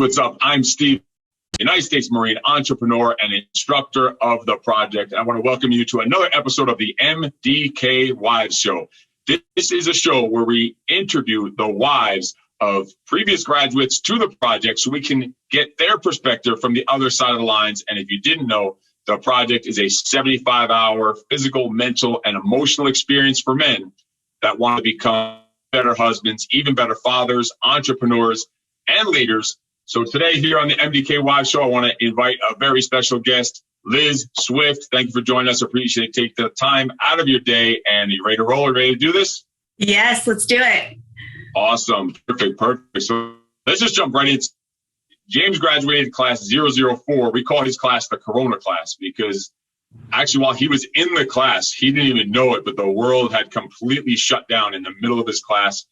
what's up? I'm Steve, United States Marine entrepreneur and instructor of the project. I want to welcome you to another episode of the MDK Wives Show. This is a show where we interview the wives of previous graduates to the project so we can get their perspective from the other side of the lines. And if you didn't know, the project is a 75-hour physical, mental, and emotional experience for men that want to become better husbands, even better fathers, entrepreneurs, and leaders. So today here on the MDK Wives Show, I want to invite a very special guest, Liz Swift. Thank you for joining us. I appreciate it. Take the time out of your day. And are you ready to roll? Are you ready to do this? Yes, let's do it. Awesome. Perfect. So let's just jump right in. James graduated class 004. We call his class the Corona class because actually while he was in the class, he didn't even know it, but the world had completely shut down in the middle of his class.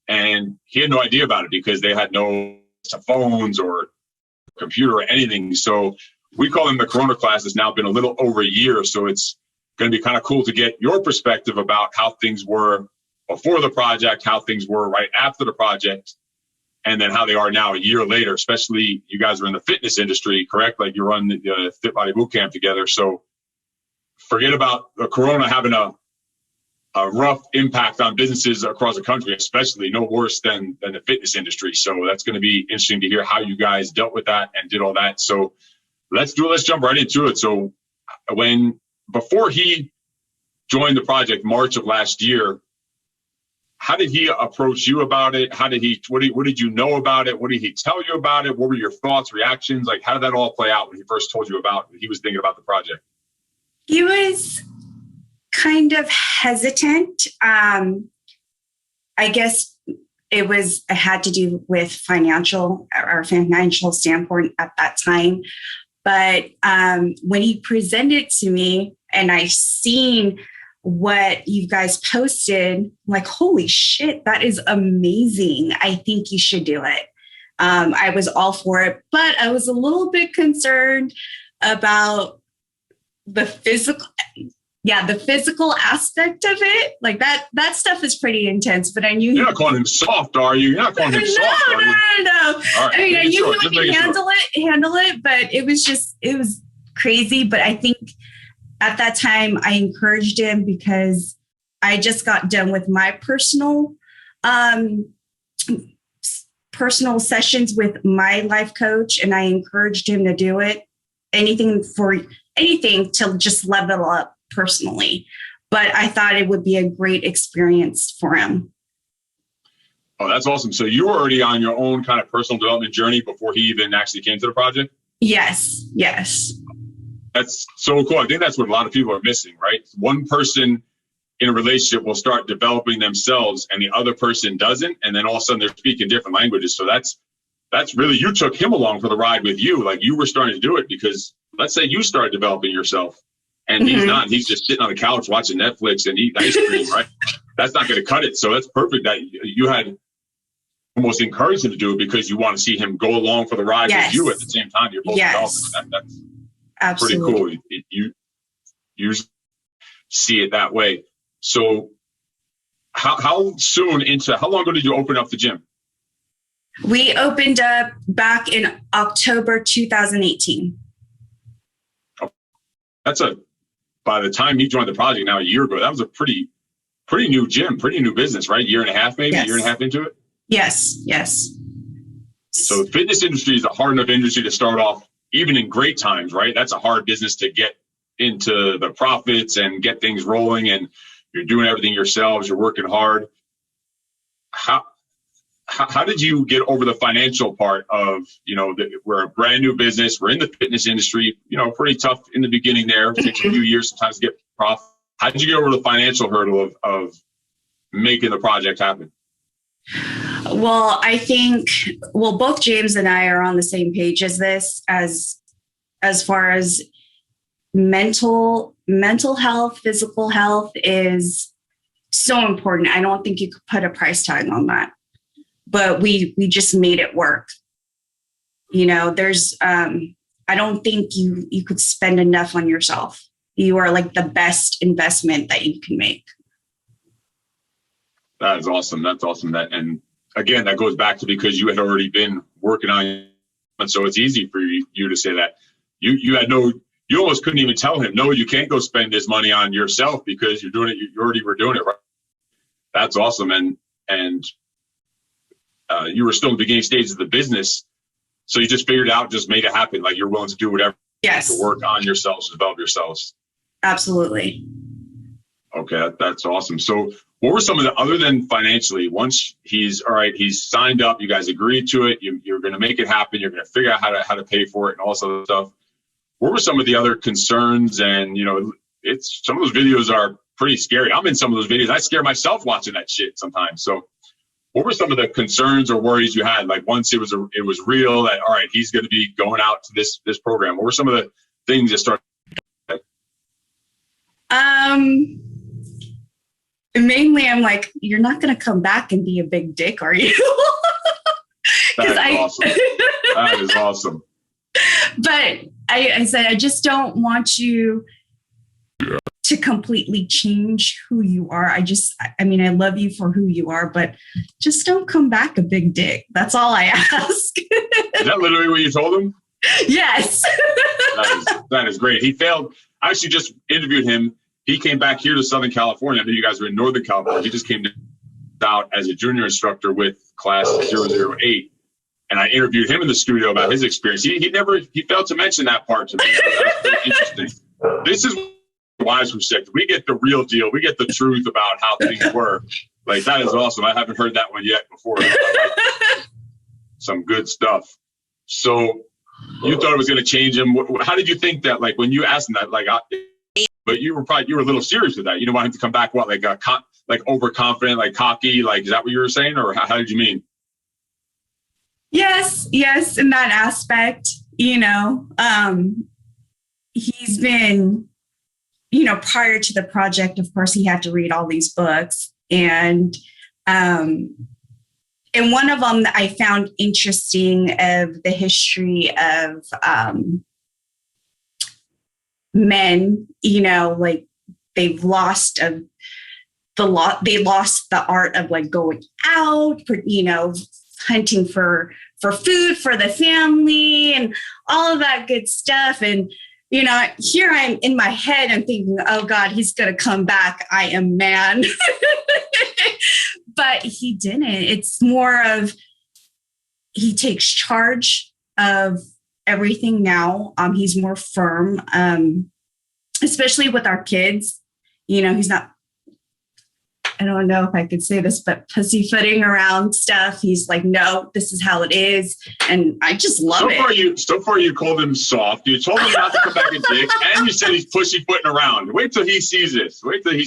And he had no idea about it because they had no phones or computer or anything. So we call him the Corona class. It's now been a little over a year. So it's going to be kind of cool to get your perspective about how things were before the project, how things were right after the project, and then how they are now a year later. Especially you guys are in the fitness industry, correct? Like you run the Fit Body Bootcamp together. So forget about the Corona having a rough impact on businesses across the country, especially no worse than the fitness industry. So that's going to be interesting to hear how you guys dealt with that and did all that. So let's jump right into it. So before he joined the project March of last year, how did he approach you about it? What did you know about it? What did he tell you about it? What were your thoughts, reactions? Like, how did that all play out when he first told you about he was thinking about the project? He was kind of hesitant. I guess it had to do with financial standpoint at that time. But when he presented it to me and I seen what you guys posted, I'm like, holy shit, that is amazing. I think you should do it. I was all for it, but I was a little bit concerned about the physical aspect of it. Like that stuff is pretty intense, but I knew you're not calling him soft, are you? You're not calling him soft, are you? No. Right, I mean, I knew he could handle it, but it was crazy. But I think at that time I encouraged him because I just got done with my personal sessions with my life coach, and I encouraged him to do it. Anything to just level up personally. But I thought it would be a great experience for him. Oh, that's awesome. So you were already on your own kind of personal development journey before he even actually came to the project? Yes. That's so cool. I think that's what a lot of people are missing, right? One person in a relationship will start developing themselves and the other person doesn't. And then all of a sudden they're speaking different languages. So that's really, you took him along for the ride with you. Like you were starting to do it because let's say you started developing yourself and he's not, he's just sitting on the couch watching Netflix and eating ice cream, right? That's not going to cut it. So that's perfect that you had almost encouraged him to do it because you want to see him go along for the ride with you at the same time. You're both developing. That's absolutely pretty cool. You see it that way. So how long ago did you open up the gym? We opened up back in October 2018. By the time he joined the project now a year ago, that was a pretty new gym, pretty new business, right? Year and a half, maybe a year and a half into it. Yes. So the fitness industry is a hard enough industry to start off, even in great times, right? That's a hard business to get into the profits and get things rolling, and you're doing everything yourselves. You're working hard. How did you get over the financial part of, we're a brand new business, we're in the fitness industry, pretty tough in the beginning there. It takes a few years sometimes to get profit. How did you get over the financial hurdle of making the project happen? Well, I think, both James and I are on the same page as this, as far as mental health, physical health is so important. I don't think you could put a price tag on that. But we just made it work. There's, I don't think you could spend enough on yourself. You are like the best investment that you can make. That is awesome. That's awesome. And again, that goes back to because you had already been working on And so it's easy for you to say that. You almost couldn't even tell him, no, you can't go spend this money on yourself because you're doing it. You already were doing it, right? That's awesome. And you were still in the beginning stages of the business. So you just figured it out, just made it happen. Like, you're willing to do whatever to work on yourselves, develop yourselves. Absolutely. Okay, that's awesome. So what were some of the, other than financially, once he's signed up, you guys agreed to it, you're going to make it happen, you're going to figure out how to pay for it and all this other stuff. What were some of the other concerns? And, it's, some of those videos are pretty scary. I'm in some of those videos. I scare myself watching that shit sometimes. So what were some of the concerns or worries you had? Like, once it was real that, all right, he's going to be going out to this program. What were some of the things that started? Mainly, I'm like, you're not going to come back and be a big dick, are you? Awesome. That is awesome. But I said, I just don't want you to completely change who you are. I mean, I love you for who you are, but just don't come back a big dick. That's all I ask. Is that literally what you told him? Yes. That is great. He failed. I actually just interviewed him. He came back here to Southern California. I know you guys were in Northern California. He just came out as a junior instructor with class 008. And I interviewed him in the studio about his experience. He failed to mention that part to me. That's very interesting. This is Wives Who Sick. We get the real deal. We get the truth about how things were. Like, that is awesome. I haven't heard that one yet before. Some good stuff. So you thought it was going to change him. How did you think that, like, when you asked him that, like, but you were a little serious with that. You didn't want him to come back, like overconfident, like cocky, like, is that what you were saying? Or how did you mean? Yes, in that aspect, he's been, prior to the project, of course, he had to read all these books. And one of them that I found interesting of the history of men, like, they've lost the art of, like, going out, hunting for food for the family and all of that good stuff. And, here I'm in my head, I'm thinking, oh God, he's going to come back. I am man. But he didn't. It's more of, he takes charge of everything now. He's more firm, especially with our kids. He's not, I don't know if I could say this, but pussyfooting around stuff. He's like, no, this is how it is. And I just love it. So far you called him soft. You told him not to come back a dick. And you said he's pussyfooting around. Wait till he sees this. He told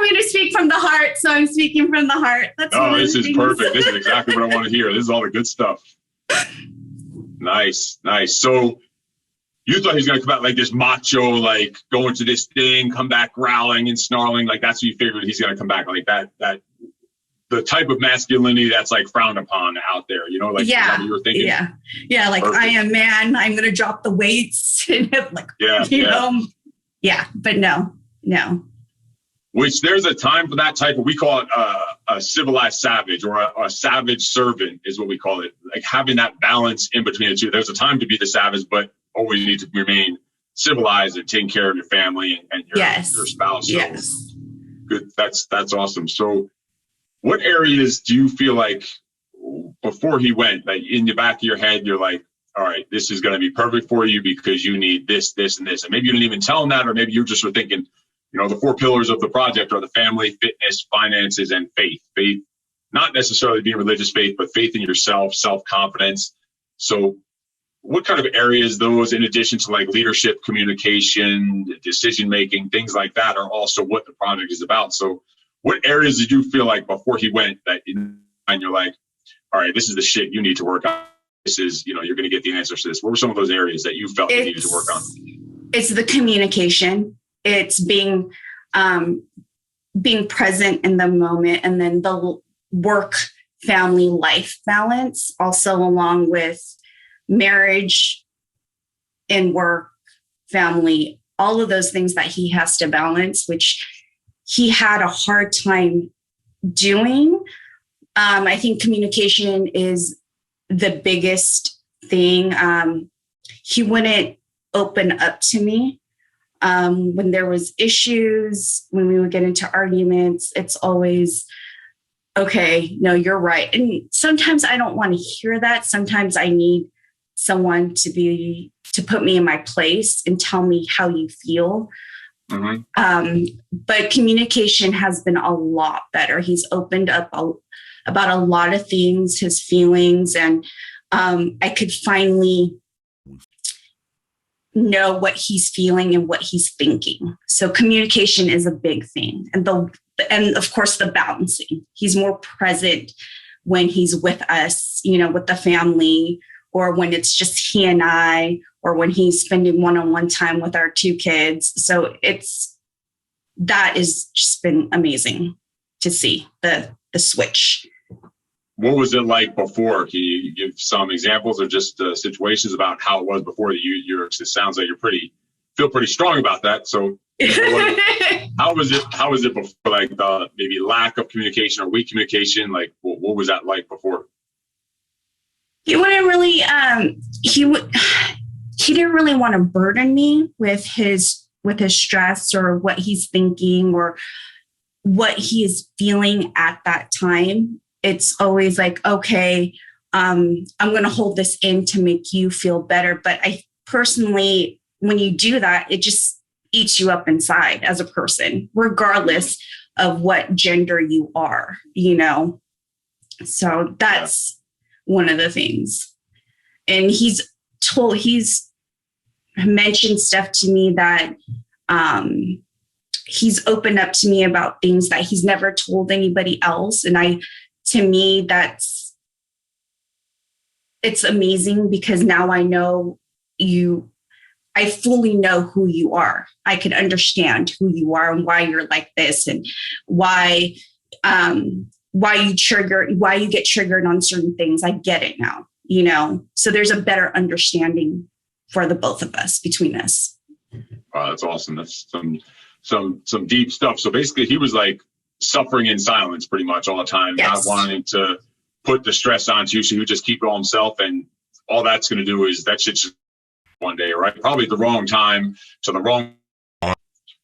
me to speak from the heart. So I'm speaking from the heart. This is perfect. This is exactly what I want to hear. This is all the good stuff. Nice. So you thought he was going to come out like this macho, like going to this thing, come back growling and snarling. Like, that's what you figured he's going to come back like that the type of masculinity that's, like, frowned upon out there, like, is that what you were thinking? Yeah. Like, perfect. I am man. I'm going to drop the weights. Like, but no. Which there's a time for that type of, we call it a civilized savage, or a savage servant is what we call it. Like, having that balance in between the two. There's a time to be the savage, but always need to remain civilized and taking care of your family and your spouse. So yes. Good. That's awesome. So what areas do you feel like before he went, like, in the back of your head, you're like, all right, this is going to be perfect for you because you need this, this, and this. And maybe you didn't even tell him that, or maybe you just were thinking, the 4 pillars of the project are the family, fitness, finances, and faith. Faith, not necessarily being religious faith, but faith in yourself, self-confidence. So what kind of areas those, in addition to, like, leadership, communication, decision-making, things like that, are also what the project is about? So what areas did you feel like before he went that and you're like, all right, this is the shit you need to work on? This is, you're going to get the answers to this. What were some of those areas that you felt you needed to work on? It's the communication. It's being present in the moment, and then the work, family, life balance, also along with marriage and work, family, all of those things that he has to balance, which he had a hard time doing. I think communication is the biggest thing. He wouldn't open up to me. When there was issues, when we would get into arguments, it's always, okay, no, you're right. And sometimes I don't want to hear that. Sometimes I need someone to put me in my place and tell me how you feel. Mm-hmm. But communication has been a lot better. He's opened up about a lot of things, his feelings, and I could finally know what he's feeling and what he's thinking. So communication is a big thing. And of course the balancing. He's more present when he's with us, with the family, or when it's just he and I, or when he's spending one-on-one time with our 2 kids. So that has just been amazing to see the switch. What was it like before? Can you give some examples or just situations about how it was before? It sounds like you feel pretty strong about that. So how was it before? Like maybe lack of communication or weak communication? Like what was that like before? He wouldn't really. He didn't really want to burden me with his stress or what he's thinking or what he is feeling at that time. It's always like, okay, I'm going to hold this in to make you feel better. But I personally, when you do that, it just eats you up inside as a person, regardless of what gender you are, So that's one of the things. And he's mentioned stuff to me that he's opened up to me about things that he's never told anybody else. And to me, it's amazing because now I know I fully know who you are. I can understand who you are and why you're like this and why you get triggered on certain things. I get it now, so there's a better understanding for the both of us between us. Wow, that's awesome. That's some deep stuff. So basically he was like suffering in silence pretty much all the time, yes. Not wanting to put the stress onto you. So he would just keep it all himself. And all that's going to do is that shit's just one day, right? Probably at the wrong time to the wrong.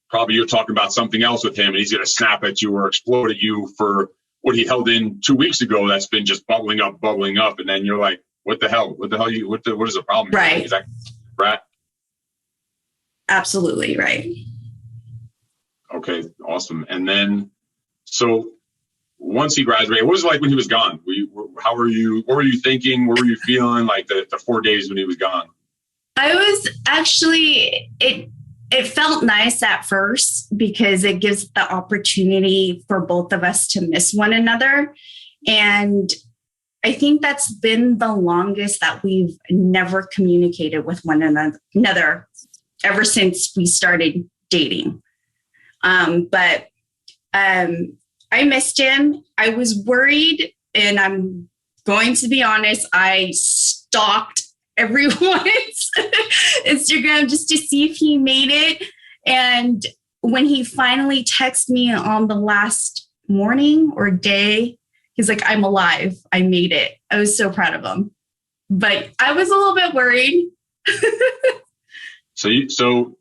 Probably you're talking about something else with him and he's going to snap at you or explode at you for what he held in 2 weeks ago. That's been just bubbling up. And then you're like, what the hell? What is the problem? Right. Is that right? Absolutely. Right. Okay. Awesome. And then, so once he graduated, what was it like when he was gone? What were you thinking? What were you feeling like the 4 days when he was gone? I was actually, it felt nice at first because it gives the opportunity for both of us to miss one another. And I think that's been the longest that we've never communicated with one another ever since we started dating. But I missed him. I was worried, and I'm going to be honest, I stalked everyone's Instagram just to see if he made it. And when he finally texted me on the last morning or day, he's like, I'm alive. I made it. I was so proud of him. But I was a little bit worried. So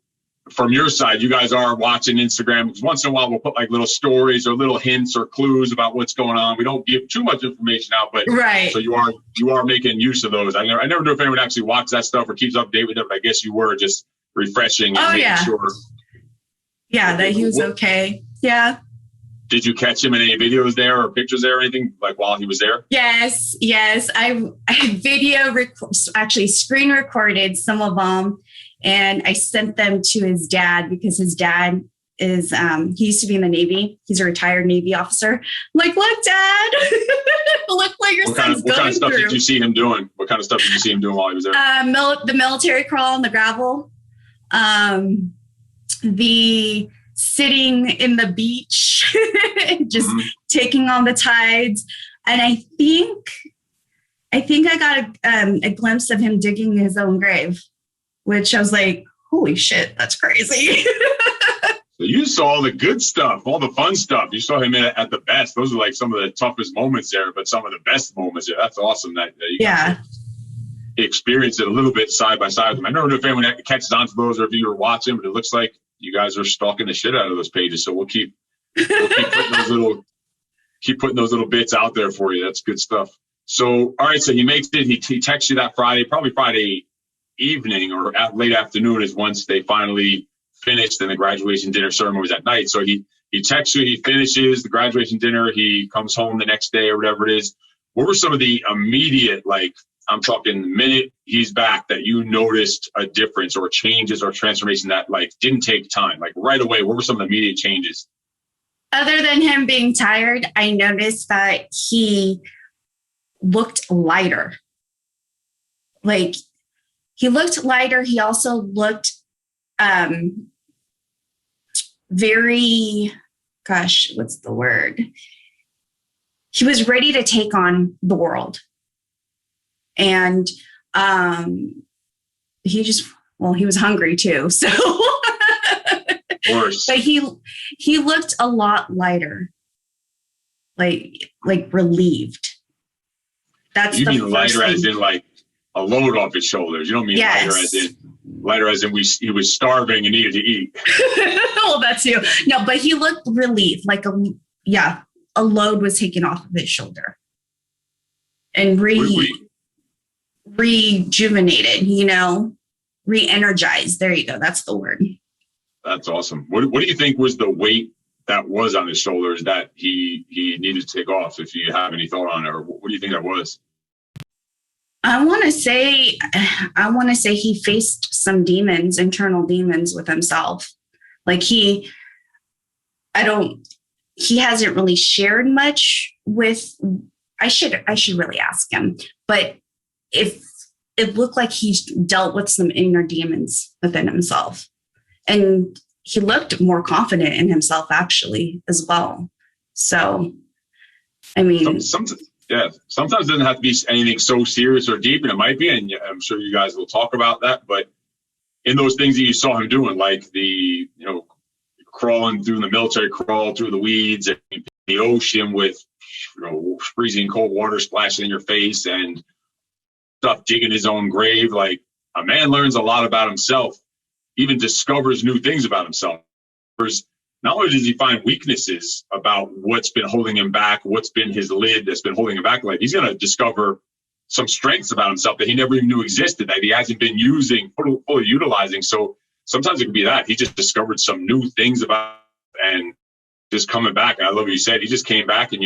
from your side, you guys are watching Instagram. Because once in a while, we'll put like little stories or little hints or clues about what's going on. We don't give too much information out, but right. So you are making use of those. I never know if anyone actually watches that stuff or keeps up to date with it, but I guess you were just refreshing and making sure. Yeah, that he was okay. Yeah. Did you catch him in any videos there or pictures there or anything like while he was there? Yes. I screen recorded some of them. And I sent them to his dad because his dad is, he used to be in the Navy. He's a retired Navy officer. I'm like, look, Dad, look what your son's going through. What kind of stuff did you see him doing? What kind of stuff did you see him doing while he was there? The military crawl on the gravel, the sitting in the beach, just taking on the tides. And I think I got a glimpse of him digging his own grave, which I was like, holy shit, that's crazy. So you saw all the good stuff, all the fun stuff. You saw him at the best. Those are like some of the toughest moments there, but some of the best moments there. That's awesome that you guys experienced it a little bit side by side with him. I don't know if anyone catches on to those or if you were watching, but it looks like you guys are stalking the shit out of those pages. So we'll keep putting those little bits out there for you. That's good stuff. So, all right. So he makes it. He texts you that Friday, probably Friday evening or late afternoon is once they finally finished and the graduation dinner ceremony was at night. So he texts you, he finishes the graduation dinner, he comes home the next day or whatever it is. What were some of the immediate, like, I'm talking the minute he's back, that you noticed a difference or changes or transformation that like didn't take time? Like right away, what were some of the immediate changes? Other than him being tired, I noticed that he looked lighter. Like he looked lighter. He also looked very, gosh, what's the word? He was ready to take on the world. And he was hungry too. So, of course. But he looked a lot lighter, like relieved. That's you mean lighter as in like a load off his shoulders. You don't mean lighter as in he was starving and needed to eat. Well, that's you. No, but he looked relieved, like a load was taken off of his shoulder. And rejuvenated, re-energized. There you go. That's the word. That's awesome. What do you think was the weight that was on his shoulders that he needed to take off, if you have any thought on it? Or what do you think that was? I want to say he faced some demons, internal demons with himself. Like he hasn't really shared much with, I should really ask him, but if it looked like he dealt with some inner demons within himself, and he looked more confident in himself actually as well. So, I mean, sometimes it doesn't have to be anything so serious or deep, and it might be, and I'm sure you guys will talk about that, but in those things that you saw him doing, like the, crawling through the military crawl through the weeds and the ocean with, freezing cold water splashing in your face and stuff, digging his own grave. Like, a man learns a lot about himself, even discovers new things about himself. Not only does he find weaknesses about what's been holding him back, what's been his lid that's been holding him back, like he's going to discover some strengths about himself that he never even knew existed, that he hasn't been using, fully utilizing. So sometimes it could be that he just discovered some new things about and just coming back. And I love what you said. He just came back, and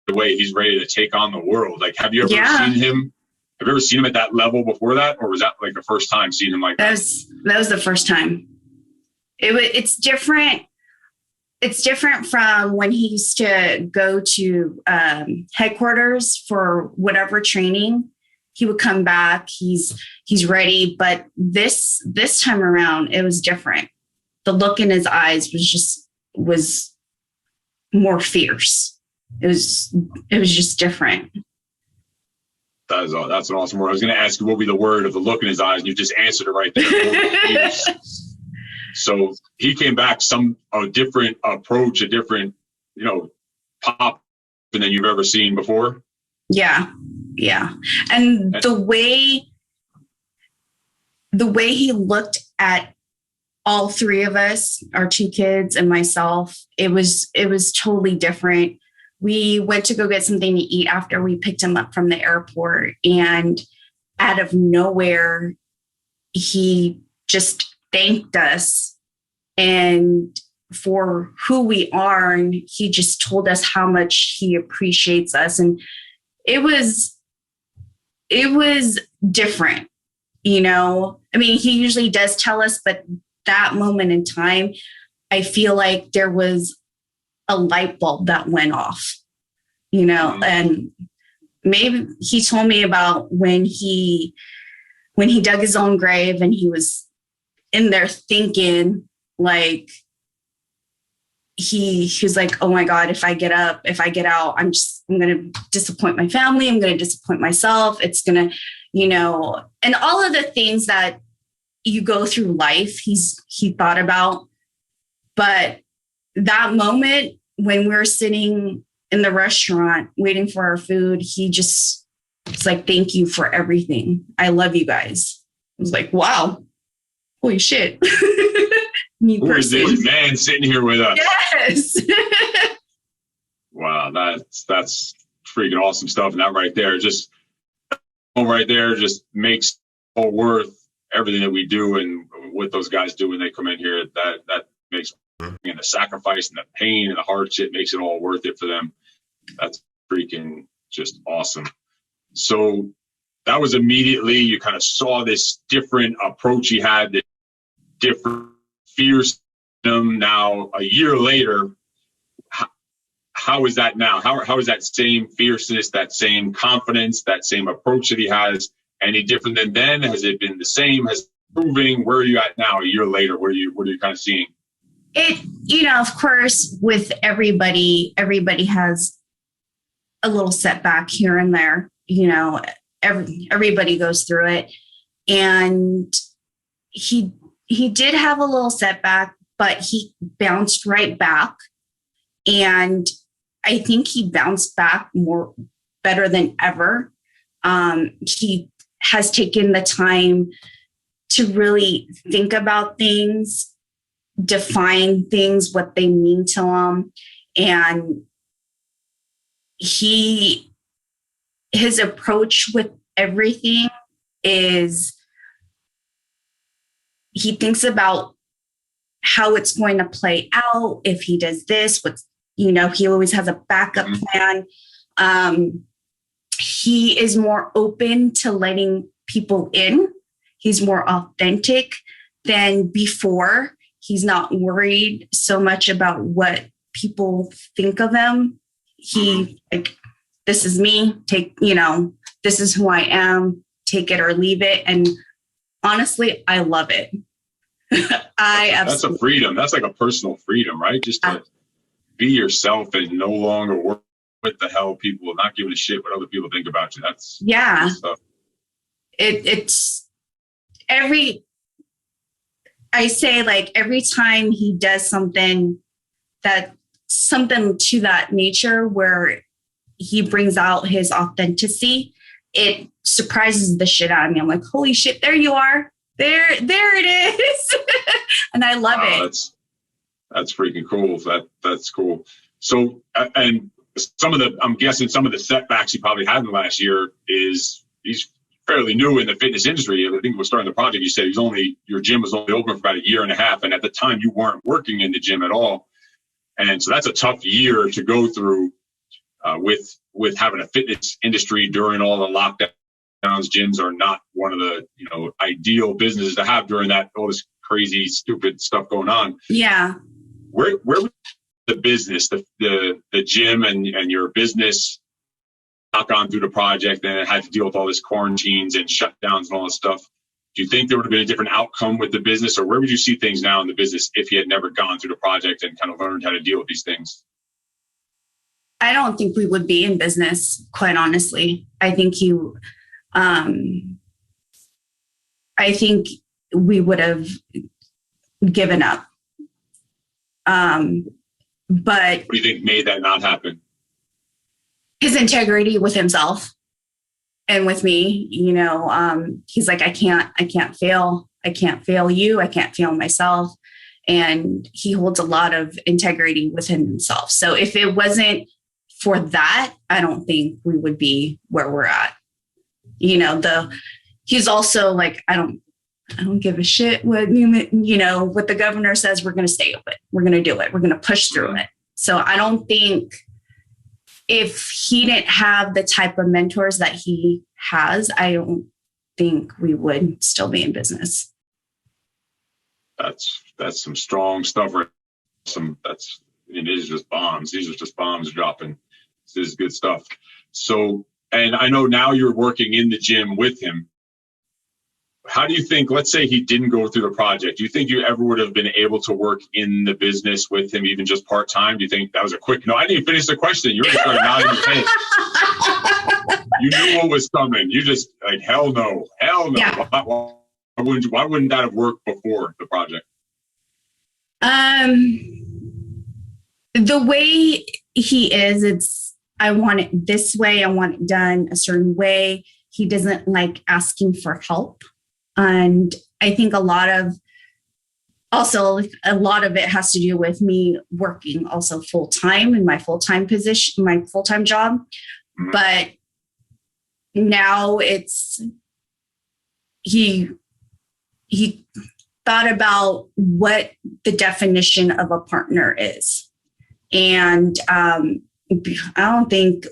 the way he's ready to take on the world. Like, have you ever seen him? Have you ever seen him at that level before that? Or was that like the first time seeing him like that? That was the first time. It's different. It's different from when he used to go to headquarters for whatever training. He would come back. He's ready. But this time around, it was different. The look in his eyes was more fierce. It was just different. That's an awesome word. I was going to ask you what would be the word of the look in his eyes, and you just answered it right there. So he came back a different approach, a different, pop than you've ever seen before. Yeah. Yeah. And the way he looked at all three of us, our two kids and myself, it was totally different. We went to go get something to eat after we picked him up from the airport, and out of nowhere, he just thanked us and for who we are. And he just told us how much he appreciates us. And it was different, I mean, he usually does tell us, but that moment in time, I feel like there was a light bulb that went off, and maybe he told me about when he dug his own grave and he was in there thinking, like, he was like, oh my God, if I get out, I'm going to disappoint my family. I'm going to disappoint myself. It's going to, and all of the things that you go through life, he thought about. But that moment when we're sitting in the restaurant waiting for our food, it's like, thank you for everything. I love you guys. I was like, wow, holy shit. Who is this man sitting here with us? Yes. Wow, that's freaking awesome stuff. And that right there just makes all worth everything that we do and what those guys do when they come in here. That makes and the sacrifice and the pain and the hardship makes it all worth it for them. That's freaking just awesome. So that was immediately, you kind of saw this different approach he had, this different fear system. Now, a year later, how is that now? How is that same fierceness, that same confidence, that same approach that he has any different than then? Has it been the same? Has it improving? Where are you at now a year later? What are you kind of seeing? It, of course, with everybody has a little setback here and there. Everybody goes through it. And he did have a little setback, but he bounced right back. And I think he bounced back better than ever. He has taken the time to really think about things, define things, what they mean to him. And his approach with everything is he thinks about how it's going to play out. If he does this, he always has a backup plan. He is more open to letting people in. He's more authentic than before. He's not worried so much about what people think of him. He this is me, this is who I am, take it or leave it. And honestly, I love it. That's a freedom. That's like a personal freedom, right? Just to be yourself and no longer worry what the hell people, not giving a shit what other people think about you. That's stuff. It's every time he does something to that nature where he brings out his authenticity, it surprises the shit out of me. I'm like, holy shit, there you are. There it is. And I love it. That's freaking cool. That's cool. So, and I'm guessing some of the setbacks he probably had in the last year is he's fairly new in the fitness industry. I think we're starting the project. You said your gym was only open for about a year and a half. And at the time you weren't working in the gym at all. And so that's a tough year to go through with having a fitness industry during all the lockdowns. Gyms are not one of the ideal businesses to have during all this crazy, stupid stuff going on. Yeah. Where was the business, the gym and your business not gone through the project and it had to deal with all this quarantines and shutdowns and all this stuff? Do you think there would have been a different outcome with the business, or where would you see things now in the business if you had never gone through the project and kind of learned how to deal with these things? I don't think we would be in business, quite honestly. I think we would have given up. But what do you think made that not happen? His integrity with himself and with me. He's like, I can't fail. I can't fail you. I can't fail myself. And he holds a lot of integrity within himself. So if it wasn't for that, I don't think we would be where we're at. He's also like, I don't give a shit what what the governor says. We're going to stay open. We're going to do it. We're going to push through it. So I don't think if he didn't have the type of mentors that he has, I don't think we would still be in business. That's some strong stuff. It is just bombs. These are just bombs dropping. This is good stuff. So, and I know now you're working in the gym with him. How do you think, let's say he didn't go through the project, do you think you ever would have been able to work in the business with him, even just part-time? Do you think that was a quick, no, I didn't even finish the question. You already started nodding your head. You knew what was coming. You just like, hell no. Yeah. Why wouldn't that have worked before the project? The way he is, I want it this way. I want it done a certain way. He doesn't like asking for help. And I think a lot of it has to do with me working also full time in my full-time position, my full-time job. But now he thought about what the definition of a partner is. And I don't think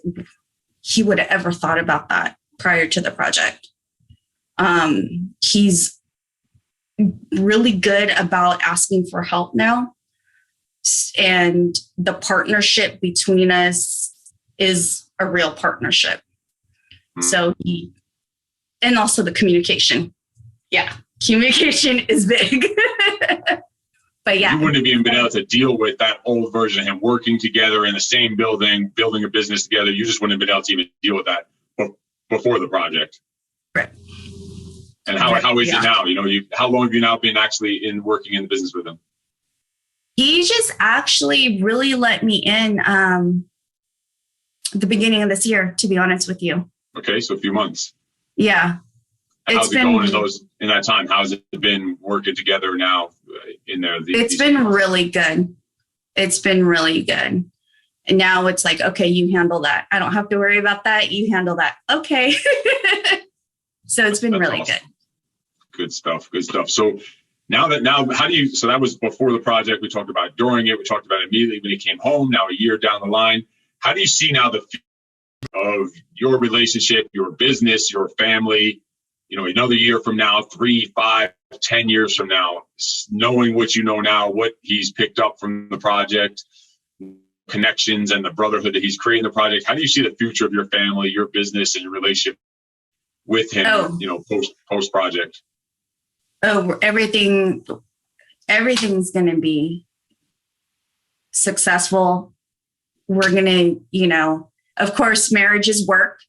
he would have ever thought about that prior to the project. He's really good about asking for help now. And the partnership between us is a real partnership. So and also the communication. Yeah, communication is big. But yeah. You wouldn't have even been able to deal with that old version of him working together in the same building, building a business together. You just wouldn't have been able to even deal with that before the project. Right. And how is it now? How long have you now been actually working in the business with him? He just actually really let me in the beginning of this year, to be honest with you. Okay, so a few months. Yeah. How's it going in that time? How's it been working together now in there? It's been really good. It's been really good. And now it's like, okay, you handle that. I don't have to worry about that. You handle that. Okay. So it's been really awesome. Good stuff. Good stuff. So now, so that was before the project. We talked about during it. We talked about immediately when he came home. Now a year down the line, how do you see now the future of your relationship, your business, your family, another year from now, 3, 5, 10 years from now, knowing what you know now, what he's picked up from the project, connections and the brotherhood that he's creating the project. How do you see the future of your family, your business, and your relationship with him, post project? Oh, everything's going to be successful. We're going to, of course, marriage is work,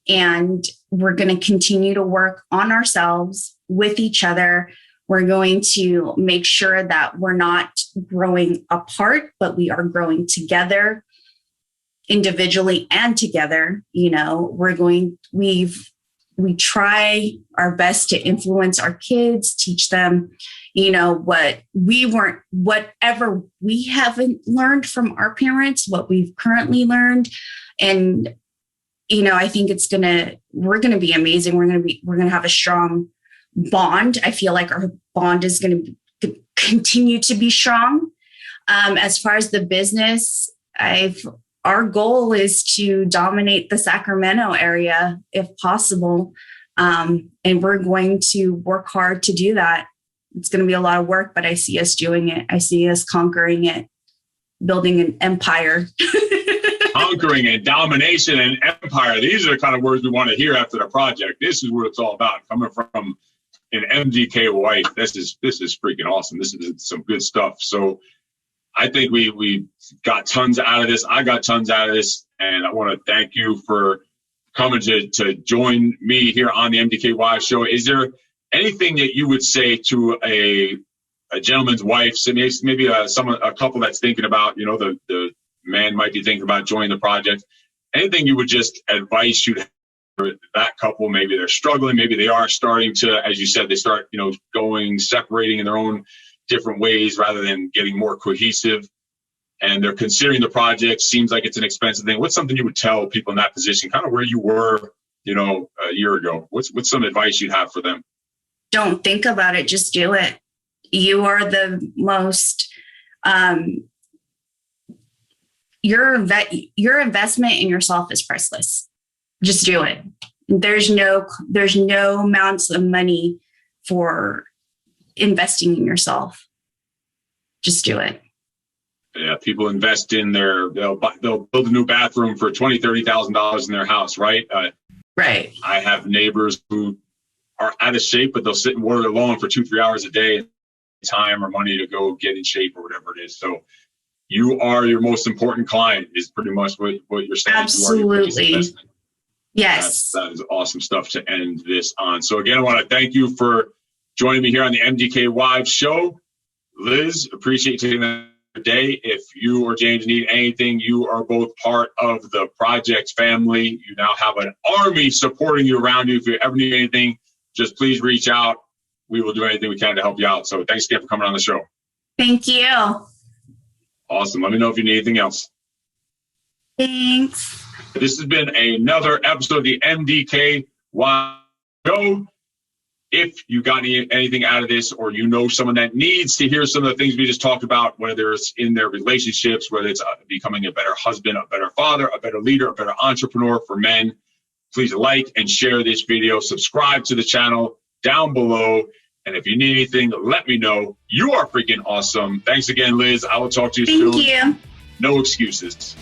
and we're going to continue to work on ourselves with each other. We're going to make sure that we're not growing apart, but we are growing together, individually and together. We try our best to influence our kids, teach them, whatever we haven't learned from our parents, what we've currently learned. And, I think we're going to be amazing. We're going to have a strong bond. I feel like our bond is going to continue to be strong. As far as the business, our goal is to dominate the Sacramento area if possible. And we're going to work hard to do that. It's going to be a lot of work, but I see us doing it. I see us conquering it, building an empire. Conquering and domination and empire. These are the kind of words we want to hear after the project. This is what it's all about. Coming from an MDK wife, this is freaking awesome. This is some good stuff. So I think we got tons out of this. I got tons out of this, and I want to thank you for coming to join me here on the MDK Wives Show. Is there anything that you would say to a gentleman's wife, maybe a couple that's thinking about, the man might be thinking about joining the project? Anything you would just advise you for that couple? Maybe they're struggling. Maybe they are starting to, as you said, they start, separating in their own different ways rather than getting more cohesive, and they're considering the project. Seems like it's an expensive thing. What's something you would tell people in that position, kind of where you were, a year ago? What's some advice you'd have for them? Don't think about it. Just do it. You are the most, your investment in yourself is priceless. Just do it. There's no amounts of money for investing in yourself. Just do it. Yeah, people invest in they'll build a new bathroom for $20,000-$30,000 in their house, right? Right. I have neighbors who are out of shape, but they'll sit and water their lawn for 2-3 hours a day, time or money to go get in shape or whatever it is. So you are your most important client is pretty much what you're saying. Absolutely. Yes. That is awesome stuff to end this on. So again, I want to thank you for joining me here on the MDK Wives Show. Liz, appreciate you taking the day. If you or James need anything, you are both part of the project family. You now have an army supporting you around you. If you ever need anything, just please reach out. We will do anything we can to help you out. So thanks again for coming on the show. Thank you. Awesome. Let me know if you need anything else. Thanks. This has been another episode of the MDK Wives Show. If you got anything out of this, or you know someone that needs to hear some of the things we just talked about, whether it's in their relationships, whether it's becoming a better husband, a better father, a better leader, a better entrepreneur for men, please like and share this video. Subscribe to the channel down below. And if you need anything, let me know. You are freaking awesome. Thanks again, Liz. I will talk to you soon. Thank you. No excuses.